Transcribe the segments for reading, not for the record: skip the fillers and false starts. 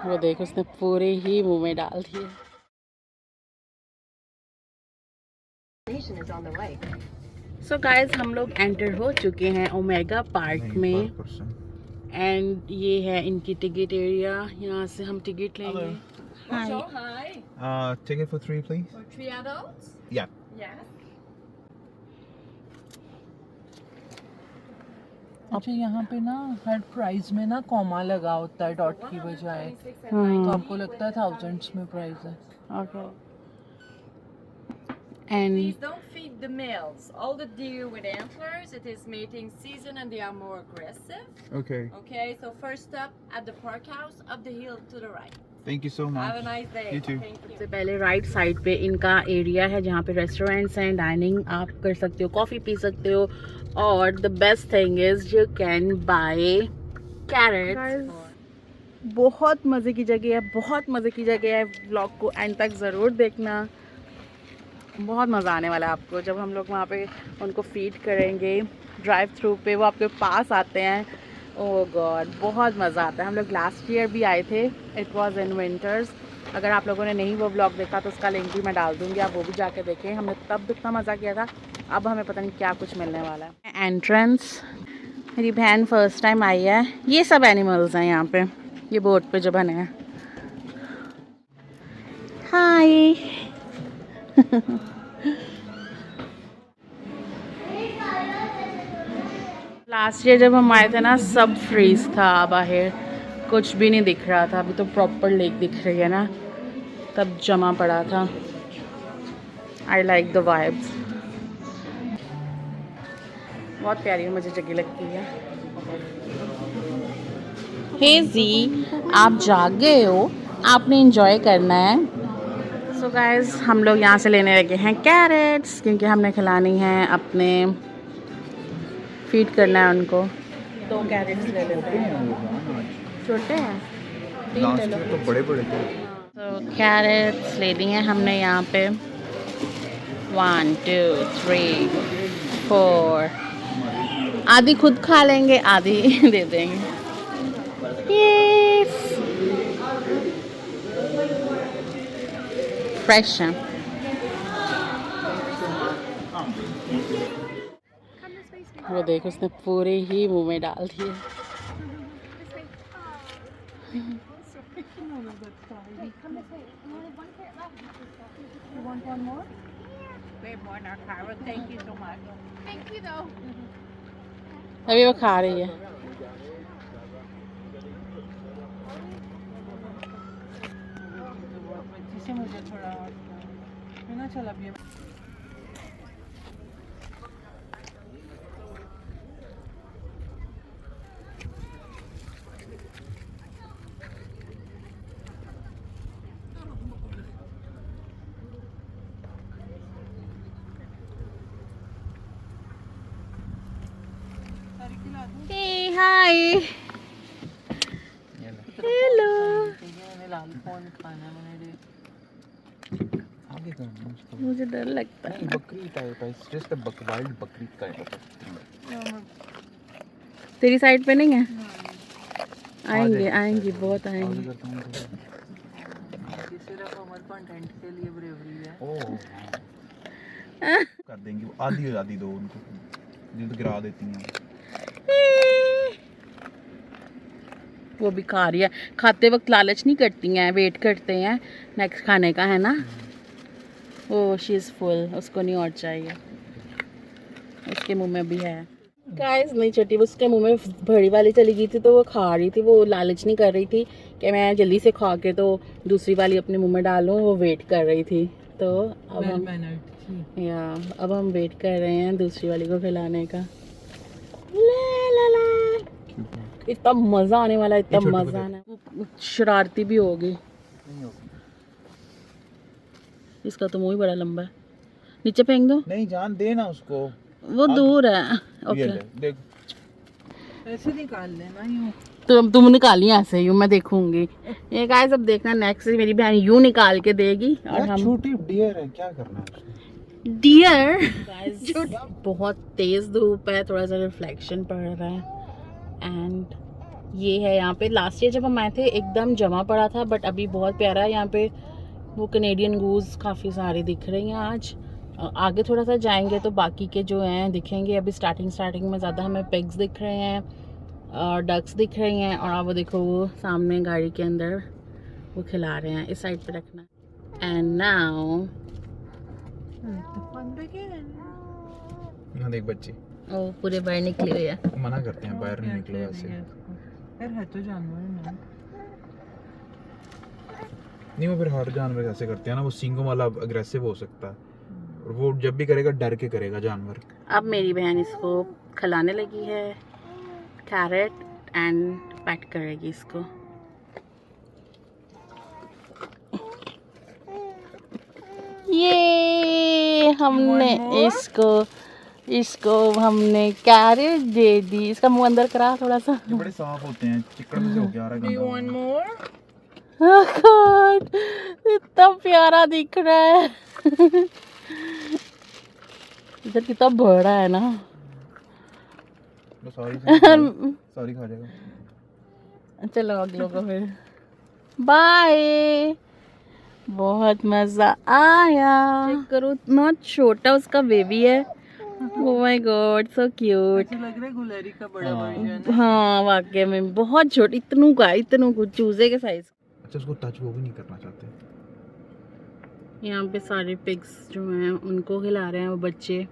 वो देख उसने पूरे ही मुंह में डाल दिए। सो गाइस हम लोग एंटर हो चुके हैं ओमेगा पार्क में एंड ये है इनकी टिकट एरिया। यहाँ से हम टिकट लेंगे। Hi. Ticket for 3, please. For 3 adults? Yeah. Yes. अच्छा यहाँ पे ना हर प्राइस में ना कॉमा लगा होता है डॉट की बजाय, तो आपको लगता है थाउजेंड्स में प्राइस है। Okay and Please don't feed the males. All the deer with antlers, it is mating season and they are more aggressive. Okay. Okay, so first stop at the park house, up the hill to the right. Thank you so much. Have a nice day. You too. Thank you. सबसे पहले right side पे इनका area है जहाँ पे restaurants हैं, dining आप कर सकते हो, कॉफ़ी पी सकते हो और the best thing is you can buy carrots. बहुत मज़े की जगह है, बहुत मज़े की जगह है। व्लॉग को एंड तक ज़रूर देखना, बहुत मज़ा आने वाला है आपको जब हम लोग वहाँ पे उनको फीड करेंगे ड्राइव थ्रू पे। वो आपके पास आते हैं, ओह गॉड बहुत मज़ा आता है। हम लोग लास्ट ईयर भी आए थे, इट वाज इन विंटर्स। अगर आप लोगों ने नहीं वो व्लॉग देखा तो उसका लिंक भी मैं डाल दूँगी, आप वो भी जाके देखें। हमने तब इतना मज़ा किया था, अब हमें पता नहीं क्या कुछ मिलने वाला है। एंट्रेंस, मेरी बहन फर्स्ट टाइम आई है। ये सब एनिमल्स हैं यहाँ पे, ये बोट पे जो बने हैं। हाय लास्ट ईयर जब हम आए थे ना सब फ्रीज था बाहर, कुछ भी नहीं दिख रहा था। अभी तो प्रॉपर लेक दिख रही है ना, तब जमा पड़ा था। आई लाइक द वाइब्स, बहुत प्यारी मुझे जगह लगती है। हे जी, आप जाग गए हो, आपने एंजॉय करना है। सो गाइस हम लोग यहाँ से लेने लगे हैं कैरेट्स, क्योंकि हमने खिलानी है अपने, फीड करना है उनको। 2 कैरेट्स ले लेते हैं, छोटे हैं, 3 ले लो। तो बड़े बड़े थे। तो कैरेट्स ले ली हैं हमने यहाँ पे 1 2 3 4। आधी खुद खा लेंगे, आधी दे देंगे। यस फ्रेश है। वो देख उसने पूरे ही मुंह में डाल दिए। अभी वो खा रही है। मुझे थोड़ा ना चल अभी। Hey, hi. Hello. लाल फोन खाना आगे करना उसको। मुझे डर लगता है। बकरी टाइप है, इट्स जस्ट अ वाइल्ड बकरी टाइप। तेरी साइड पे नहीं है? आएंगे आएंगे, बहुत आएंगे। सिर्फ हमारे कंटेंट के लिए ब्रेवरी है। ओह कर देंगे, आधी आधी दो उनको, जो तो गिरा देती हैं। वो भी खा रही है, खाते वक्त लालच नहीं करती हैं, वेट करते हैं नेक्स्ट खाने का, है ना। ओ शी इज़ फुल, उसको नहीं और चाहिए। उसके मुंह में भी है गाइस, नहीं छोटी, उसके मुंह में बड़ी वाली चली गई थी तो वो खा रही थी। वो लालच नहीं कर रही थी कि मैं जल्दी से खा के तो दूसरी वाली अपने मुंह में डालूं, वो वेट कर रही थी। तो अब हम वेट कर रहे हैं दूसरी वाली को खिलाने का। इतना मज़ा आने वाला है, इतना मज़ा आना। शरारती भी होगी, इसका तो मुंह ही बड़ा लंबा है। नीचे फेंक दो। नहीं जान देना उसको, वो दूर है। ओके देख ऐसे निकाल लेना यूं। तो तुम निकालिए ऐसे, यूं मैं देखूंगी। ये गाइस अब देखना नेक्स्ट मेरी बहन यूं निकाल के देगी और हम। छोटी डियर है, क्या करना है डियर गाइस। बहुत तेज धूप है, थोड़ा सा रिफ्लेक्शन पड़ रहा है एंड ये है यहाँ पे, लास्ट ईयर जब हम आए थे एकदम जमा पड़ा था, बट अभी बहुत प्यारा है यहाँ पे। वो कैनेडियन गूज काफ़ी सारे दिख रही हैं आज। आगे थोड़ा सा जाएंगे तो बाकी के जो हैं दिखेंगे। अभी स्टार्टिंग में ज़्यादा हमें पिग्स दिख रहे हैं और डक्स दिख रही हैं। और आप वो देखो, वो सामने गाड़ी के अंदर वो खिला रहे हैं। इस साइड पे रखना। एंड नाउ यहाँ देख बच्चे, ओ पूरे बाहर निकले हुए हैं। मना करते हैं बाहर नहीं निकलो ऐसे। यार है तो जानवर है ना। नहीं, वो फिर हर जानवर ऐसे करते हैं ना, वो सींगों वाला अग्रेसिव हो सकता है, और वो जब भी करेगा डर के करेगा जानवर। अब मेरी बहन इसको खिलाने लगी है कैरेट एंड पैट करेगी इसको। ये हमने इसको हमने कैरेट दे दी। इसका मुंह अंदर करा थोड़ा सा। ये बड़े साफ होते हैं, चिकन से हो गया Do you want more? Oh God, इतना प्यारा दिख रहा है। इधर कितना बड़ा है ना। सॉरी खा जाएगा। चलो अगलों को फिर बाय। बहुत मजा आया। चेक करो इतना छोटा उसका बेबी है। Oh my God, so cute। ऐसा लग रहा है गुलरी का बड़ा वर्जन। हाँ वाकई में बहुत छोटा, इतनू को चूजे के साइज। अच्छा, उसको टच वो भी नहीं करना चाहते। यहाँ पे सारे पिग्स जो हैं उनको खिला रहे हैं वो बच्चे,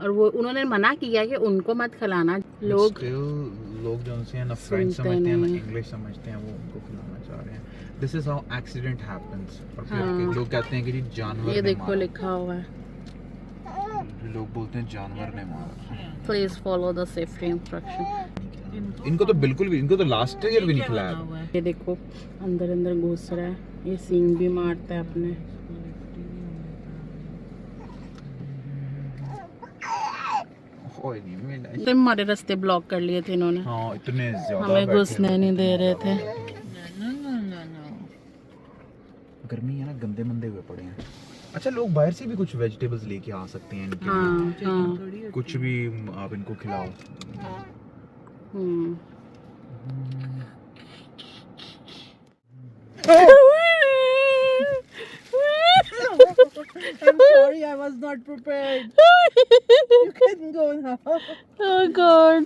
और वो उन्होंने मना किया कि उनको मत खिलाना। लोग जो उनसे ना फ्रेंच समझते हैं ना इंग्लिश समझते हैं, वो उनको खिलाना चाह रहे हैं। This is how accident happens. और फिर हाँ। लोग कहते हैं कि जी जानवर ये ने देखो मारा। लिखा हुआ है, लोग बोलते हैं जानवर ने मारा। Please follow the safety instruction. इनको तो बिल्कुल भी, इनको तो लास्ट ईयर भी नहीं खिलाया। ये देखो अंदर घुस रहा है, ये सींग भी मारता है अपने। तो हमारे रास्ते ब्लॉक कर लिए थे इन्होंने। हाँ, इतने ज्यादा हमें घुसने नहीं दे रहे थे। गर्मी है ना, गंदे मंदे हुए पड़े हैं। अच्छा, लोग बाहर से भी कुछ वेजिटेबल्स लेके आ सकते हैं इनके लिए। हाँ। कुछ भी आप इनको खिलाओ। I'm sorry, I was not prepared. You can go now. Oh God.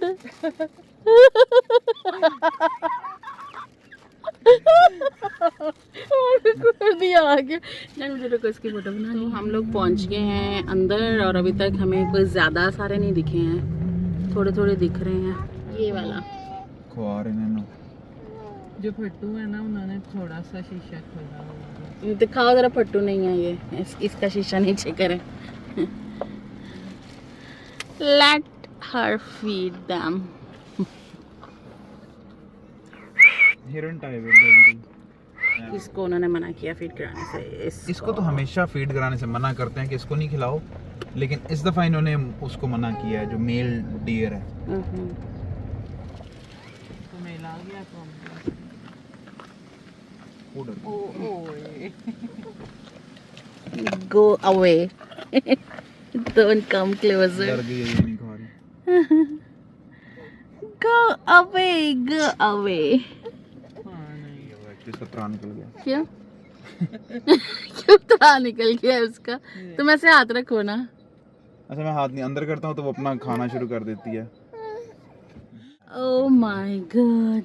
कर दिया आगे। नहीं, मुझे रुको इसकी फोटो बना। तो हम लोग पहुंच गए हैं अंदर, और अभी तक हमें कोई ज्यादा सारे नहीं दिखे हैं, थोड़े थोड़े दिख रहे हैं। ये वाला खुआ रहे हैं। जो फट्टू है ना, उन्होंने थोड़ा सा शीशा खोला हुआ है। दिखाओ जरा। फट्टू नहीं है ये, इसका शीशा नीचे करें। Let her feed them. हिरन टाइप है। इसको उन्होंने मना किया फीड कराने से। इसको तो हमेशा फीड कराने से मना करते हैं कि इसको नहीं खिलाओ, लेकिन इस दफा इन्होंने उसको मना किया है, जो मेल डियर है। तो मेला आ गया तो Go away. Don't come closer. डर गई है, ये नहीं खा रही। Go away, go away. इसका त्राण निकल गया। क्यों? क्यों त्राण निकल गया उसका? तुम ऐसे हाथ रखो ना। अच्छा, मैं हाथ नहीं अंदर करता हूँ तो वो अपना खाना शुरू कर देती है। Oh my God,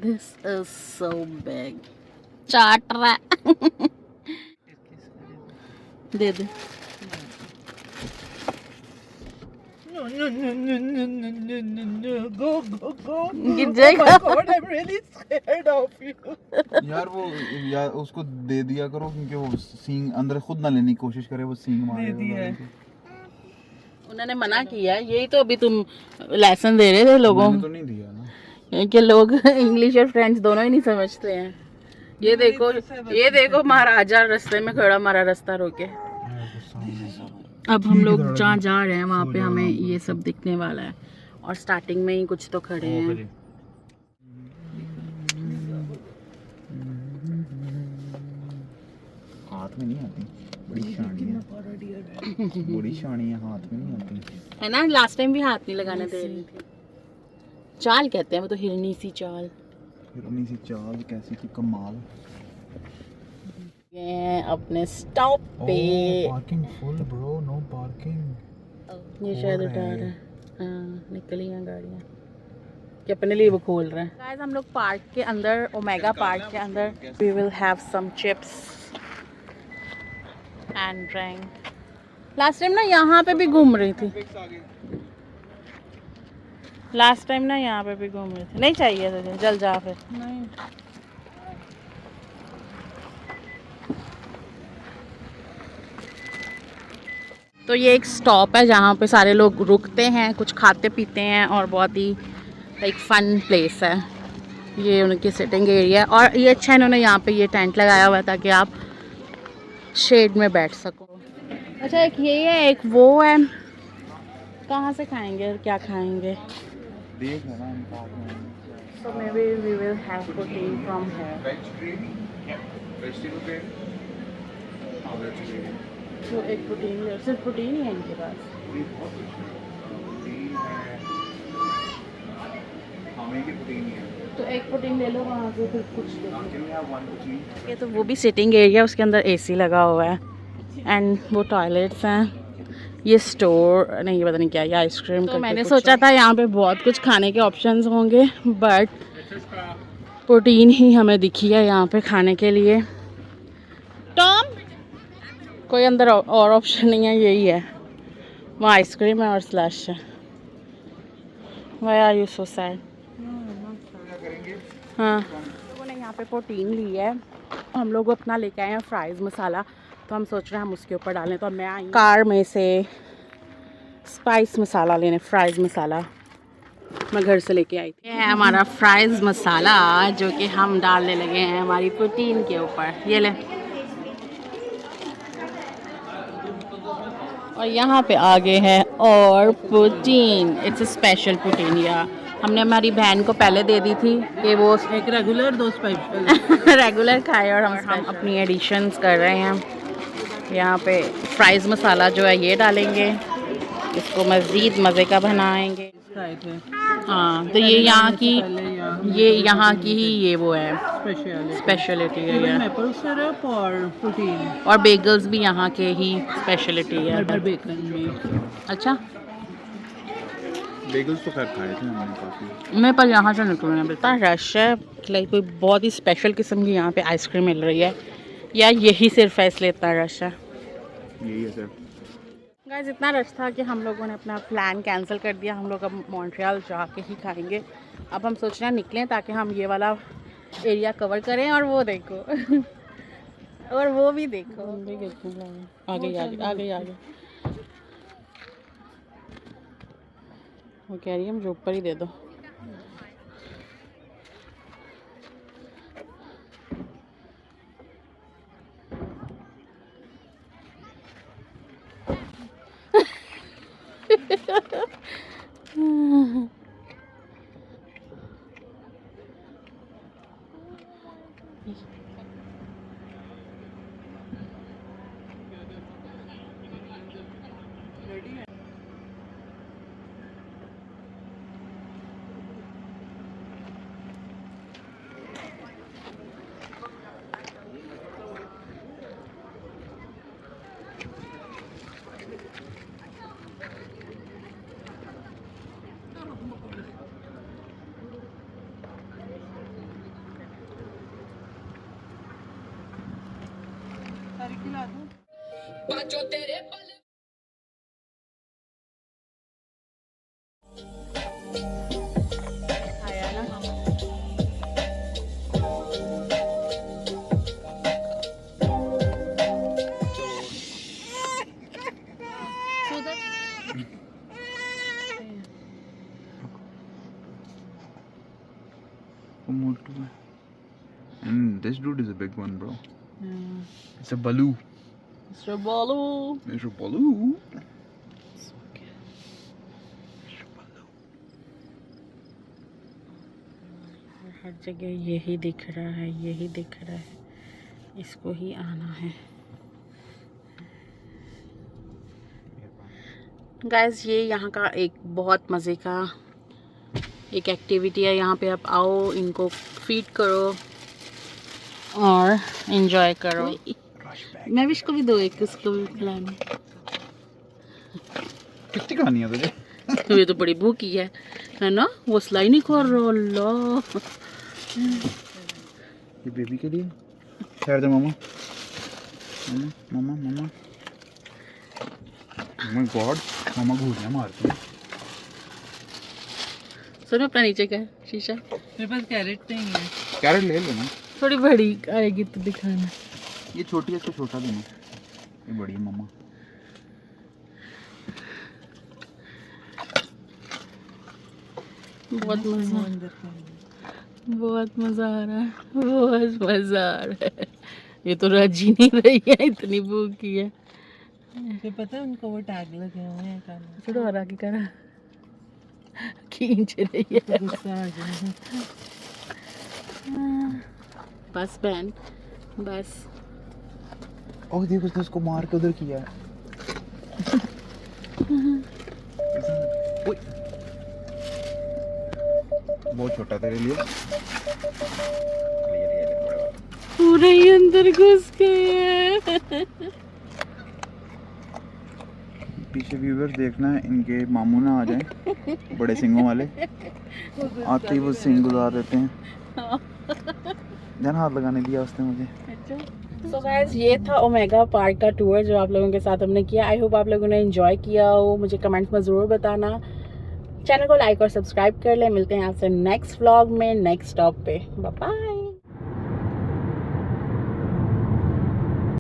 this is so big. चाट रहा है। दे दे। No. Go. गिर जाएगा। Oh my God, I'm really scared of you. यार वो यार उसको दे दिया करो, क्योंकि वो सींग अंदर खुद ना लेने की कोशिश करे, वो सींग मारे। दे दिया है। उन्होंने मना किया। यही तो अभी तुम लेसन दे रहे थे लोगों मैंने तो नहीं दिया ना। कि लोग इंग्लिश और फ्रेंच दोनों ही नहीं समझते हैं। ये देखो महाराजा रास्ते में खड़ा, हमारा रास्ता रोके। अब हम लोग जहाँ जा रहे हैं वहाँ पे हमें ये सब दिखने वाला है, और स्टार्टिंग में ही कुछ तो खड़े हैं। हाथ में नहीं आती, बड़ी शानी है। बड़ी शानी है, हाथ में नहीं आती है ना। लास्ट टाइम भी हाथ नहीं लगाने दे रही थी। चाल कहते हैं वो तो, हिरनी सी चाल। हिरनी सी चाल कैसी थी, कमाल। ये अपने स्टॉप पे। Parking full bro, no parking. ये शायद उठा रहा है। हाँ, निकली हैं गाड़ियाँ कि अपने लिए वो खोल रहे हैं। गाइस हम लोग पार्क के अंदर, ओमेगा पार्क के अंदर, we will have some chips and drink. Last time ना यहाँ पे भी घूम रही थी, लास्ट टाइम ना यहाँ पे भी घूम रही थी। नहीं चाहिए तुझे, जल जा फिर। नहीं तो ये एक स्टॉप है जहाँ पे सारे लोग रुकते हैं, कुछ खाते पीते हैं और बहुत ही लाइक फन प्लेस है। ये उनकी सिटिंग एरिया है और ये अच्छा इन्होंने यहाँ पे ये टेंट लगाया हुआ है ताकि आप शेड में बैठ सको। अच्छा एक ये है, एक वो है। कहाँ से खाएंगे और क्या खाएंगे? देख लेना हम पार्क में। So maybe we will have protein from here. Vegetable gravy. हाँ वेजिटेबल। तो एक प्रोटीन ले, सिर्फ प्रोटीन ही है इनके पास। तो एक प्रोटीन ले लो वहाँ से, फिर कुछ देखो। ये तो वो भी सिटिंग एरिया, उसके अंदर एसी लगा हुआ है एंड वो टॉयलेट्स हैं। ये स्टोर नहीं, ये पता नहीं क्या, ये आइसक्रीम। तो मैंने सोचा था यहाँ पे बहुत कुछ खाने के ऑप्शंस होंगे, बट प्रोटीन ही हमें दिखी है यहाँ पे खाने के लिए। टॉम, कोई अंदर और ऑप्शन नहीं है, यही है। वहाँ आइसक्रीम है और स्लैश है। Why are you so sad? हाँ, लोगों ने यहाँ पे प्रोटीन ली है। हम लोग अपना लेके आए हैं फ्राइज़ मसाला, तो हम सोच रहे हैं हम उसके ऊपर डालें। तो मैं आई कार में से स्पाइस मसाला लेने, फ्राइज़ मसाला मैं घर से लेके आई थी। ये है हमारा फ्राइज़ मसाला जो कि हम डालने लगे हैं हमारी प्रोटीन के ऊपर। ये ले। और यहाँ पे आगे है और protein, it's a special protein. या हमने हमारी बहन को पहले दे दी थी कि वो एक रेगुलर, दो स्पेशल। रेगुलर खाए, और हम अपनी एडिशंस कर रहे हैं। यहाँ पे फ्राइज़ मसाला जो है ये डालेंगे, इसको मज़ीद मज़े का बनाएंगे। खाए थे हाँ, तो ये यहाँ की, ये यहाँ की ही ये वो है स्पेशलिटी है ये। मेपल सिरप और प्रोटीन और बेगल्स भी यहाँ के ही स्पेशलिटी है। और बेकन भी। अच्छा, बेगल्स तो खैर खाए थे हमने काफ़ी। मैं पर यहाँ से निकलना बेटा, रश है, लाइक कोई बहुत ही स्पेशल किस्म की यहाँ पे आइसक्रीम मिल रही है, या यही सिर्फ है इसलिए इतना रश है। यही है सर। गाइस इतना रश था कि हम लोगों ने अपना प्लान कैंसिल कर दिया। हम लोग अब मॉन्ट्रियल जाके ही खाएंगे। अब हम सोच रहे हैं निकलें ताकि हम ये वाला एरिया कवर करें। और वो देखो और वो भी देखो, आगे आगे आगे आगे। वो कह रही है मुझे ऊपर ही दे दो। आया ना। And this dude is a big one, bro. It's a baloo. Mr. Balu. Mr. Baloo. हर जगह यही दिख रहा है, यही दिख रहा है, इसको ही आना है। गाइस ये यहाँ का एक बहुत मज़े का एक एक्टिविटी है, यहाँ पे आप आओ, इनको फीड करो और एंजॉय करो। मैं भी इसको भी दो, एक उसको भी खिलाना। कितनी कहानी है तुझे? ये तो बड़ी भूखी है ना? वो स्लाई नहीं खा रहा। अल्लाह, ये बेबी के लिए। ठहर जा मामा। मामा मामा मामा। ओह माय गॉड, मामा घूरियां मारती है। सुनो अपना नीचे का शीशा। मेरे पास कैरेट नहीं है। कैरेट ले लेना। थोड़ी बड़ी आएगी तो दिखाना। ये छोटी है, इसको छोटा देना। ये बड़ी है मामा। बहुत मजा, बहुत मजा आ रहा है, बहुत मजा आ रहा है। ये तो राजी नहीं रही है, इतनी भूखी है। तो पता है उनको वो टैग लगे हुए हैं कान छोड़ो, और आगे करा खींच रही है। में। गुस्सा आ गया। बस बहन, बस। ओह देख, उसने उसको मार के उधर किया है। ओए, बहुत छोटा तेरे लिए। पूरे ही अंदर घुस गए। पीछे व्यूअर्स देखना है, इनके मामू ना आ जाएं, बड़े सिंगों वाले। आते ही वो सिंग गुजार देते हैं। ध्यान हाथ लगाने दिया उसने मुझे। So guys, ये था ओमेगा पार्क का टूर जो आप लोगों के साथ हमने किया। आई होप आप लोगों ने एंजॉय किया हो। मुझे कमेंट्स में ज़रूर बताना। चैनल को लाइक और सब्सक्राइब कर ले। मिलते हैं आपसे नेक्स्ट व्लॉग में, नेक्स्ट स्टॉप पे। Bye bye.